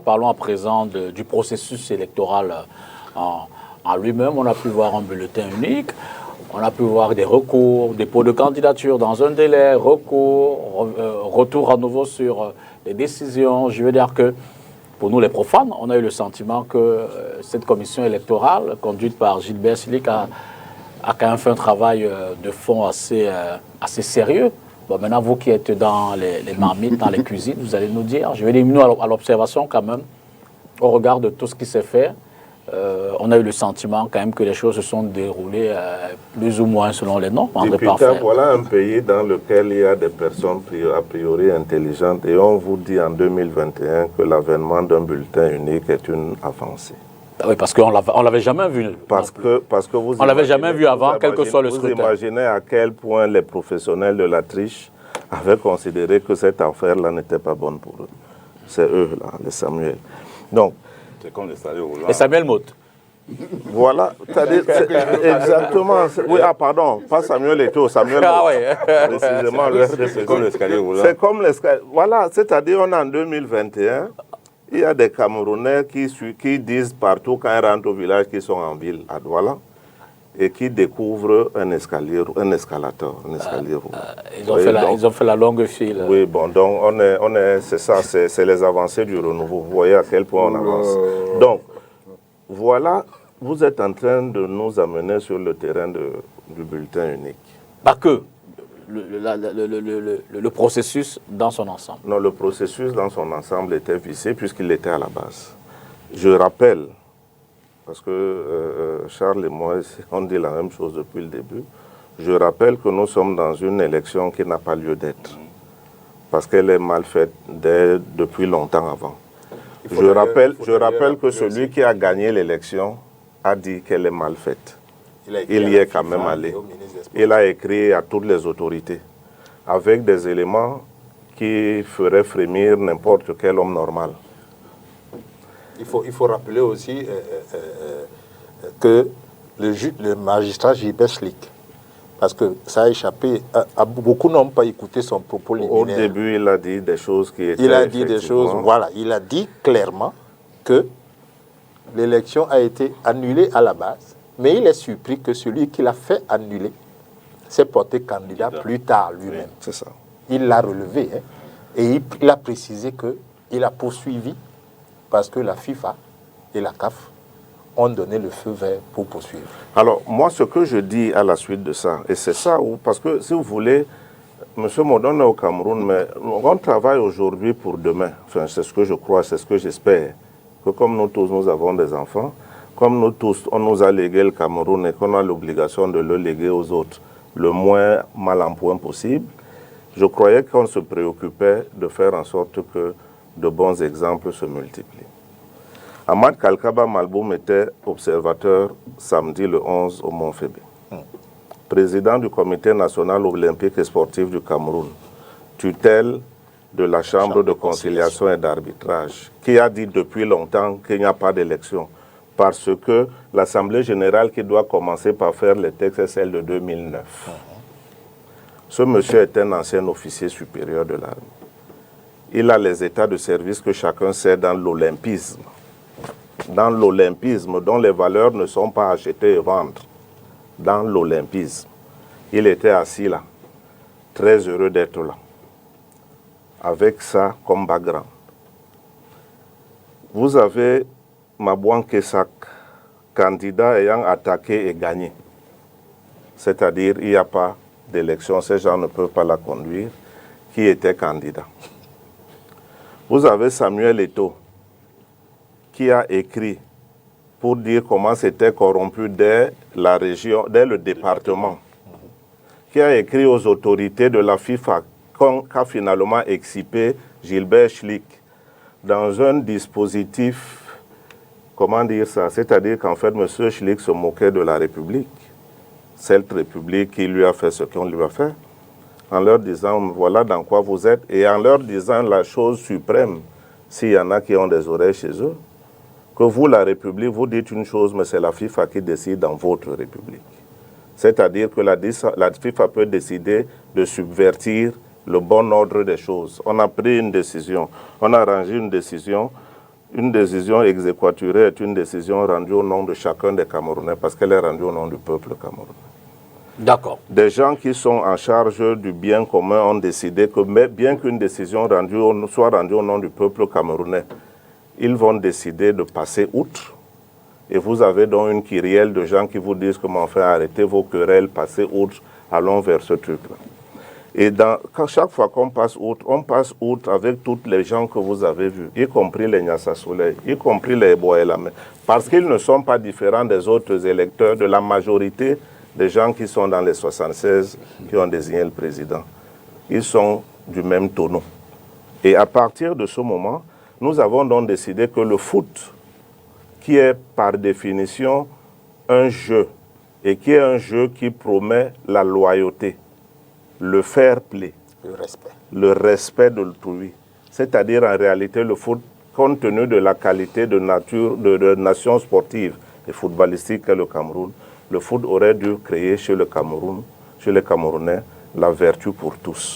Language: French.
Parlons à présent du processus électoral en lui-même. On a pu voir un bulletin unique, on a pu voir des recours, dépôt de candidature dans un délai, recours, retour à nouveau sur les décisions. Je veux dire que pour nous les profanes, on a eu le sentiment que cette commission électorale, conduite par Gilbert Schlick, a quand même fait un travail de fond assez sérieux. Bon, maintenant, vous qui êtes dans les marmites, dans les cuisines, vous allez nous dire, je vais dire, nous, à l'observation quand même, au regard de tout ce qui s'est fait, on a eu le sentiment quand même que les choses se sont déroulées plus ou moins selon les normes. Voilà un pays dans lequel il y a des personnes a priori intelligentes et on vous dit en 2021 que l'avènement d'un bulletin unique est une avancée. Oui, parce qu'on ne l'avait jamais vu. Parce que vous on ne l'avait jamais vu avant, quel que soit le scrutin. Vous imaginez à quel point les professionnels de la triche avaient considéré que cette affaire-là n'était pas bonne pour eux. C'est eux, là, les Samuel. Donc, c'est comme les Samuel Roulant. Et Samuel Motte. Voilà, exactement. Oui, pardon, pas Samuel Eto'o, Samuel Motte. Ah oui. Précisément, c'est comme l'escalier roulant. C'est comme l'escalier. Voilà, c'est-à-dire, on est en 2021. Il y a des Camerounais qui disent partout quand ils rentrent au village qu'ils sont en ville, à Douala, et qui découvrent un escalier, un escalator, un escalier roulant. Ils ont fait la longue file. Oui, bon, donc c'est ça, c'est les avancées du renouveau. Vous voyez à quel point on avance. Donc, voilà, vous êtes en train de nous amener sur le terrain du bulletin unique. Pas que. Le processus dans son ensemble. Non, le processus dans son ensemble était vicié puisqu'il était à la base. Je rappelle, parce que Charles et moi, on dit la même chose depuis le début, je rappelle que nous sommes dans une élection qui n'a pas lieu d'être, parce qu'elle est mal faite depuis longtemps avant. Je rappelle que celui qui a gagné l'élection a dit qu'elle est mal faite. Il y est quand même allé. Il a écrit à toutes les autorités avec des éléments qui feraient frémir n'importe quel homme normal. Il faut rappeler aussi que le magistrat Gilbert Schlick, parce que ça a échappé, beaucoup n'ont pas écouté son propos liminaire. Au début, il a dit des choses qui étaient... Il a dit des choses, voilà, il a dit clairement que l'élection a été annulée à la base, mais il est surpris que celui qui l'a fait annuler s'est porté candidat plus tard lui-même. C'est ça. Il l'a relevé, hein, et il a précisé qu'il a poursuivi parce que la FIFA et la CAF ont donné le feu vert pour poursuivre. Alors, moi, ce que je dis à la suite de ça, et c'est ça, parce que si vous voulez, M. Modon est au Cameroun, mais on travaille aujourd'hui pour demain. Enfin, c'est ce que je crois, c'est ce que j'espère. Que comme nous tous, nous avons des enfants, comme nous tous, on nous a légué le Cameroun et qu'on a l'obligation de le léguer aux autres le moins mal en point possible, je croyais qu'on se préoccupait de faire en sorte que de bons exemples se multiplient. Ahmad Kalkaba Malboum était observateur samedi le 11 au Mont-Fébé. Président du Comité national olympique et sportif du Cameroun, tutelle de la Chambre de conciliation et d'arbitrage, qui a dit depuis longtemps qu'il n'y a pas d'élection, parce que l'Assemblée générale qui doit commencer par faire les textes est celle de 2009. Ce monsieur est un ancien officier supérieur de l'armée. Il a les états de service que chacun sait dans l'olympisme. Dans l'olympisme, dont les valeurs ne sont pas achetées et vendues. Dans l'olympisme. Il était assis là, très heureux d'être là, avec ça comme background. Vous avez Mabouan Kesak, candidat ayant attaqué et gagné. C'est-à-dire, il n'y a pas d'élection, ces gens ne peuvent pas la conduire, qui était candidat. Vous avez Samuel Eto'o, qui a écrit pour dire comment c'était corrompu dès la région, dès le département, qui a écrit aux autorités de la FIFA, qu'a finalement excipé Gilbert Schlick, dans un dispositif, comment dire ça, c'est-à-dire qu'en fait, M. Schlick se moquait de la République, cette République qui lui a fait ce qu'on lui a fait, en leur disant, voilà dans quoi vous êtes, et en leur disant la chose suprême, s'il y en a qui ont des oreilles chez eux, que vous, la République, vous dites une chose, mais c'est la FIFA qui décide dans votre République. C'est-à-dire que la FIFA peut décider de subvertir le bon ordre des choses. On a pris une décision, on a arrangé une décision une décision exéquaturée est une décision rendue au nom de chacun des Camerounais parce qu'elle est rendue au nom du peuple camerounais. D'accord. Des gens qui sont en charge du bien commun ont décidé que bien qu'une décision soit rendue au nom du peuple camerounais, ils vont décider de passer outre. Et vous avez donc une kyrielle de gens qui vous disent comment faire, arrêter vos querelles, passer outre, allons vers ce truc-là. Et chaque fois qu'on passe outre avec toutes les gens que vous avez vus, y compris les Nyassa Soleil, y compris les Boelame, parce qu'ils ne sont pas différents des autres électeurs, de la majorité des gens qui sont dans les 76 qui ont désigné le président. Ils sont du même tonneau. Et à partir de ce moment, nous avons donc décidé que le foot, qui est par définition un jeu, et qui est un jeu qui promet la loyauté, le fair play, le respect de l'autrui, c'est-à-dire en réalité le foot, compte tenu de la qualité de nation sportive et footballistique qu'est le Cameroun, le foot aurait dû créer chez le Cameroun, chez les Camerounais, la vertu pour tous.